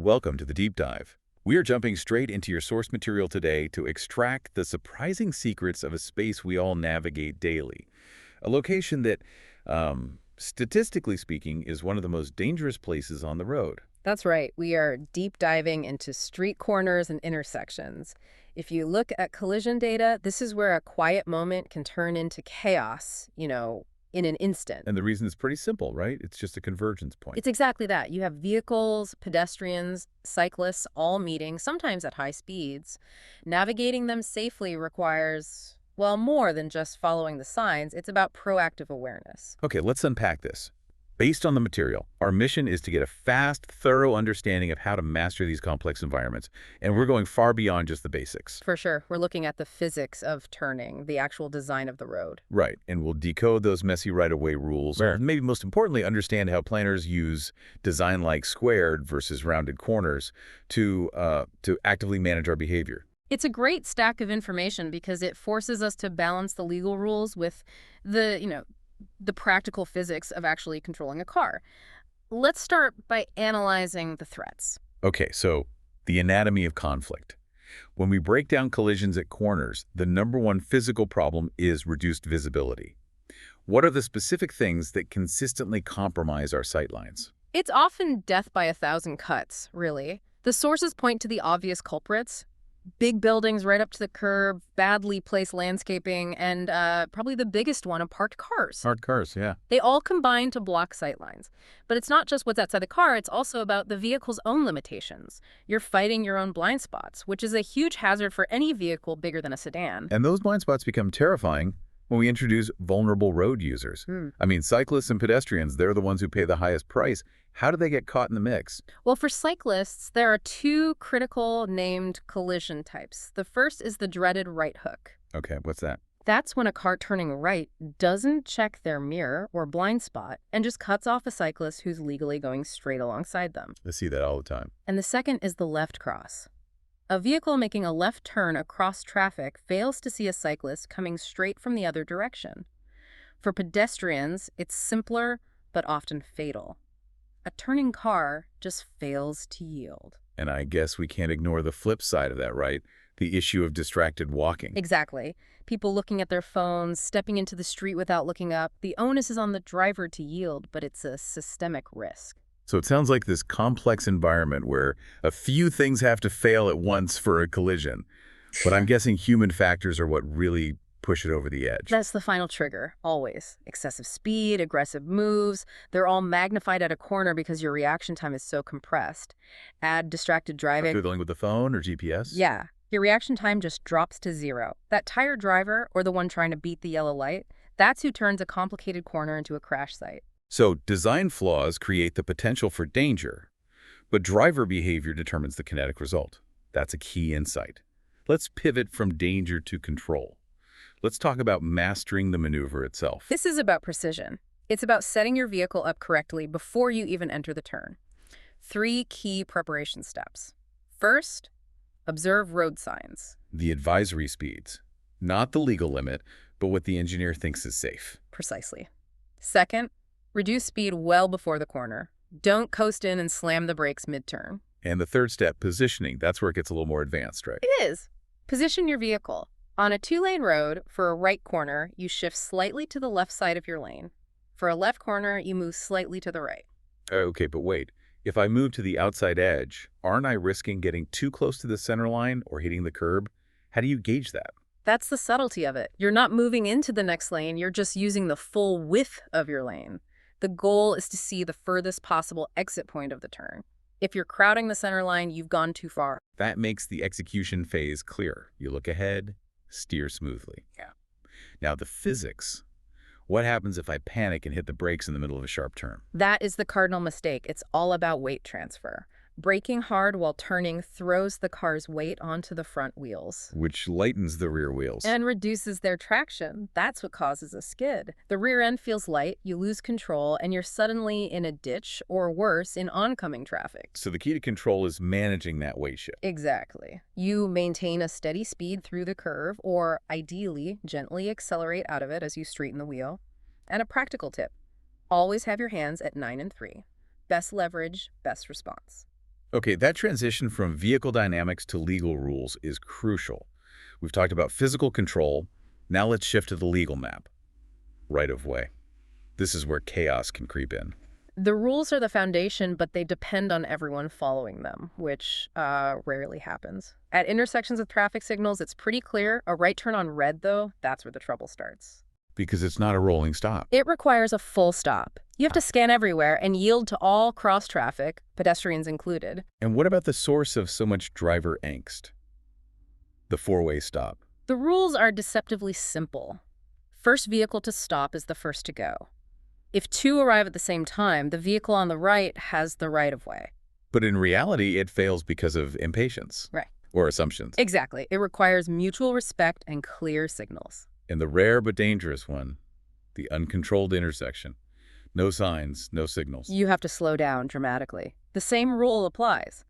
welcome to the deep dive. We are jumping straight into your source material today to extract the surprising secrets of a space we all navigate daily. A location that, statistically speaking, is one of the most dangerous places on the road. That's right. We are deep diving into street corners and intersections. If you look at collision data, this is where a quiet moment can turn into chaos, in an instant. And the reason is pretty simple, right? It's just a convergence point. It's exactly that. You have vehicles, pedestrians, cyclists all meeting, sometimes at high speeds. Navigating them safely requires, well, more than just following the signs. It's about proactive awareness. Okay, let's unpack this. Based on the material, our mission is to get a fast, thorough understanding of how to master these complex environments, and we're going far beyond just the basics. For sure, we're looking at the physics of turning, the actual design of the road. Right, and we'll decode those messy right-of-way rules, and maybe most importantly, understand how planners use design like squared versus rounded corners to actively manage our behavior. It's a great stack of information because it forces us to balance the legal rules with the practical physics of actually controlling a car. Let's start by analyzing the threats. Okay, so the anatomy of conflict. When we break down collisions at corners, the number one physical problem is reduced visibility. What are the specific things that consistently compromise our sightlines? It's often death by 1,000 cuts, really. The sources point to the obvious culprits: big buildings right up to the curb, badly placed landscaping, and probably the biggest one, parked cars. Parked cars, yeah. They all combine to block sightlines. But it's not just what's outside the car, it's also about the vehicle's own limitations. You're fighting your own blind spots, which is a huge hazard for any vehicle bigger than a sedan. And those blind spots become terrifying when we introduce vulnerable road users. I mean, cyclists and pedestrians, they're the ones who pay the highest price. How do they get caught in the mix? Well, for cyclists, there are two critical named collision types. The first is the dreaded right hook. Okay, what's that? That's when a car turning right doesn't check their mirror or blind spot and just cuts off a cyclist who's legally going straight alongside them. I see that all the time. And the second is the left cross. A vehicle making a left turn across traffic fails to see a cyclist coming straight from the other direction. For pedestrians, it's simpler but often fatal. A turning car just fails to yield. And I guess we can't ignore the flip side of that, right? The issue of distracted walking. Exactly. People looking at their phones, stepping into the street without looking up. The onus is on the driver to yield, but it's a systemic risk. So it sounds like this complex environment where a few things have to fail at once for a collision. But I'm guessing human factors are what really push it over the edge. That's the final trigger, always. Excessive speed, aggressive moves, they're all magnified at a corner because your reaction time is so compressed. Add distracted driving. Fiddling with the phone or GPS? Yeah, your reaction time just drops to zero. That tired driver, or the one trying to beat the yellow light, that's who turns a complicated corner into a crash site. So design flaws create the potential for danger, but driver behavior determines the kinetic result. That's a key insight. Let's pivot from danger to control. Let's talk about mastering the maneuver itself. This is about precision. It's about setting your vehicle up correctly before you even enter the turn. 3 key preparation steps. First, observe road signs. The advisory speeds, not the legal limit, but what the engineer thinks is safe. Precisely. Second, reduce speed well before the corner. Don't coast in and slam the brakes mid-turn. And the third step, positioning. That's where it gets a little more advanced, right? It is. Position your vehicle. On a 2-lane road, for a right corner, you shift slightly to the left side of your lane. For a left corner, you move slightly to the right. Okay, but wait. If I move to the outside edge, aren't I risking getting too close to the center line or hitting the curb? How do you gauge that? That's the subtlety of it. You're not moving into the next lane, you're just using the full width of your lane. The goal is to see the furthest possible exit point of the turn. If you're crowding the center line, you've gone too far. That makes the execution phase clear. You look ahead, steer smoothly. Yeah. Now the physics. What happens if I panic and hit the brakes in the middle of a sharp turn? That is the cardinal mistake. It's all about weight transfer. Braking hard while turning throws the car's weight onto the front wheels, Which lightens the rear wheels. and reduces their traction. That's what causes a skid. The rear end feels light, you lose control, and you're suddenly in a ditch, or worse, in oncoming traffic. So the key to control is managing that weight shift. Exactly. You maintain a steady speed through the curve, or ideally, gently accelerate out of it as you straighten the wheel. And a practical tip, always have your hands at 9 and 3. Best leverage, best response. Okay, that transition from vehicle dynamics to legal rules is crucial. We've talked about physical control. Now let's shift to the legal map. Right of way. This is where chaos can creep in. The rules are the foundation, but they depend on everyone following them, which rarely happens. At intersections with traffic signals, it's pretty clear. A right turn on red, though, that's where the trouble starts. Because it's not a rolling stop. It requires a full stop. You have to scan everywhere and yield to all cross traffic, pedestrians included. And what about the source of so much driver angst? The four-way stop. The rules are deceptively simple. First vehicle to stop is the first to go. If two arrive at the same time, the vehicle on the right has the right-of-way. But in reality, it fails because of impatience. Right. Or assumptions. Exactly. It requires mutual respect and clear signals. And the rare but dangerous one, the uncontrolled intersection. No signs, no signals. You have to slow down dramatically. The same rule applies.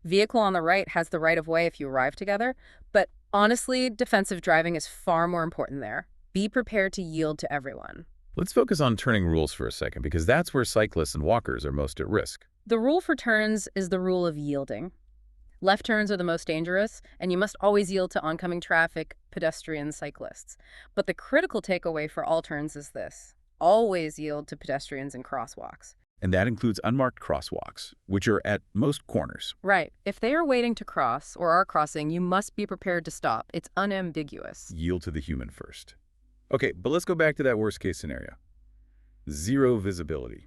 Vehicle on the right has the right-of-way if you arrive together, but honestly, defensive driving is far more important there. Be prepared to yield to everyone. Let's focus on turning rules for a second, because that's where cyclists and walkers are most at risk. The rule for turns is the rule of yielding. Left turns are the most dangerous, and you must always yield to oncoming traffic, pedestrians, cyclists. But the critical takeaway for all turns is this: always yield to pedestrians and crosswalks. And that includes unmarked crosswalks, which are at most corners. Right. If they are waiting to cross or are crossing, you must be prepared to stop. It's unambiguous. Yield to the human first. Okay, but let's go back to that worst case scenario. Zero visibility.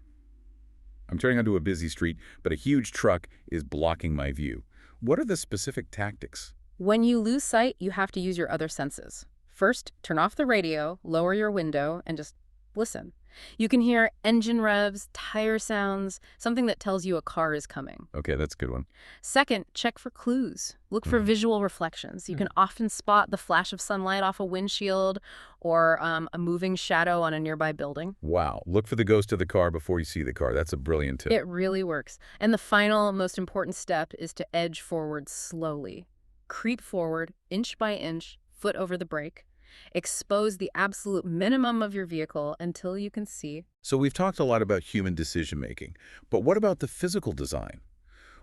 I'm turning onto a busy street, but a huge truck is blocking my view. What are the specific tactics? When you lose sight, you have to use your other senses. First, turn off the radio, lower your window, and just listen. You can hear engine revs, tire sounds, something that tells you a car is coming. Okay, that's a good one. Second, check for clues. Look for visual reflections. You can often spot the flash of sunlight off a windshield or a moving shadow on a nearby building. Wow, look for the ghost of the car before you see the car. That's a brilliant tip. It really works. And the final, most important step is to edge forward slowly. Creep forward, inch by inch, foot over the brake. Expose the absolute minimum of your vehicle until you can see. So we've talked a lot about human decision-making, but what about the physical design?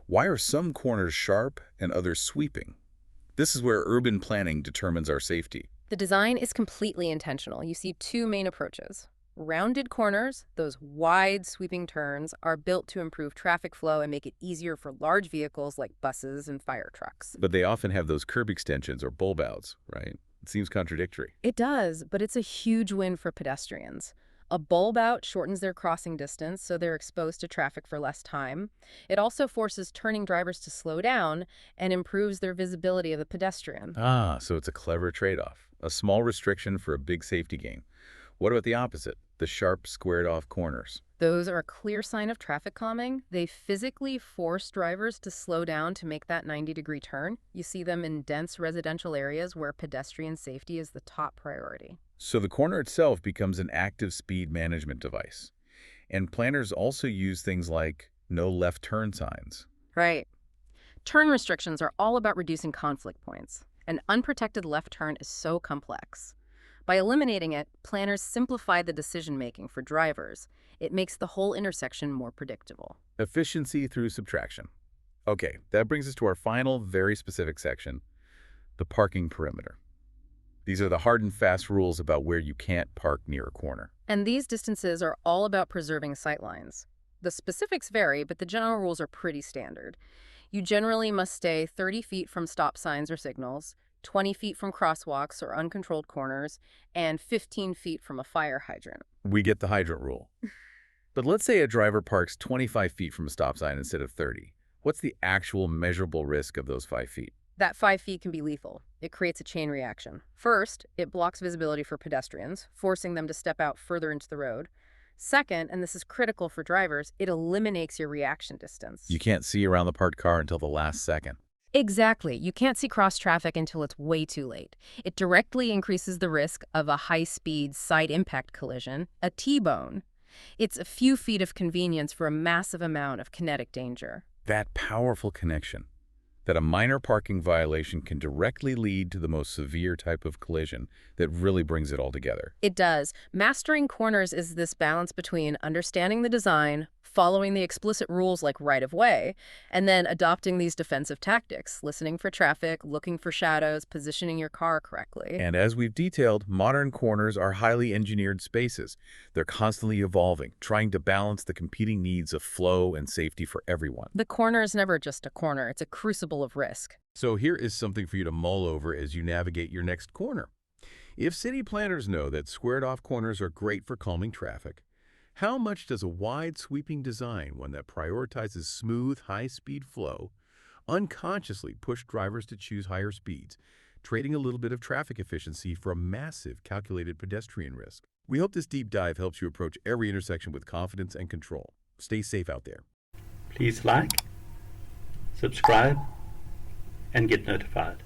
Why are some corners sharp and others sweeping? This is where urban planning determines our safety. The design is completely intentional. You see two main approaches. Rounded corners, those wide sweeping turns, are built to improve traffic flow and make it easier for large vehicles like buses and fire trucks. But they often have those curb extensions or bulb outs, right? It seems contradictory. It does, but it's a huge win for pedestrians. A bulb out shortens their crossing distance, so they're exposed to traffic for less time. It also forces turning drivers to slow down and improves their visibility of the pedestrian. Ah, so it's a clever trade-off. A small restriction for a big safety gain. What about the opposite? The sharp, squared-off corners. Those are a clear sign of traffic calming. They physically force drivers to slow down to make that 90-degree turn. You see them in dense residential areas where pedestrian safety is the top priority. So the corner itself becomes an active speed management device. And planners also use things like no left turn signs. Right. Turn restrictions are all about reducing conflict points. An unprotected left turn is so complex. By eliminating it, planners simplify the decision-making for drivers. It makes the whole intersection more predictable. Efficiency through subtraction. Okay, that brings us to our final, very specific section, the parking perimeter. These are the hard and fast rules about where you can't park near a corner. And these distances are all about preserving sightlines. The specifics vary, but the general rules are pretty standard. You generally must stay 30 feet from stop signs or signals, 20 feet from crosswalks or uncontrolled corners, and 15 feet from a fire hydrant. We get the hydrant rule. But let's say a driver parks 25 feet from a stop sign instead of 30. What's the actual measurable risk of those 5 feet? That 5 feet can be lethal. It creates a chain reaction. First, it blocks visibility for pedestrians, forcing them to step out further into the road. Second, and this is critical for drivers, it eliminates your reaction distance. You can't see around the parked car until the last second. Exactly. You can't see cross traffic until it's way too late. It directly increases the risk of a high-speed side impact collision, a T-bone. It's a few feet of convenience for a massive amount of kinetic danger. That powerful connection, that a minor parking violation can directly lead to the most severe type of collision that really brings it all together. It does. Mastering corners is this balance between understanding the design, following the explicit rules like right-of-way, and then adopting these defensive tactics, listening for traffic, looking for shadows, positioning your car correctly. And as we've detailed, modern corners are highly engineered spaces. They're constantly evolving, trying to balance the competing needs of flow and safety for everyone. The corner is never just a corner, it's a crucible of risk. So here is something for you to mull over as you navigate your next corner. If city planners know that squared-off corners are great for calming traffic, how much does a wide, sweeping design, one that prioritizes smooth, high-speed flow, unconsciously push drivers to choose higher speeds, trading a little bit of traffic efficiency for a massive, calculated pedestrian risk? We hope this deep dive helps you approach every intersection with confidence and control. Stay safe out there. Please like, subscribe, and get notified.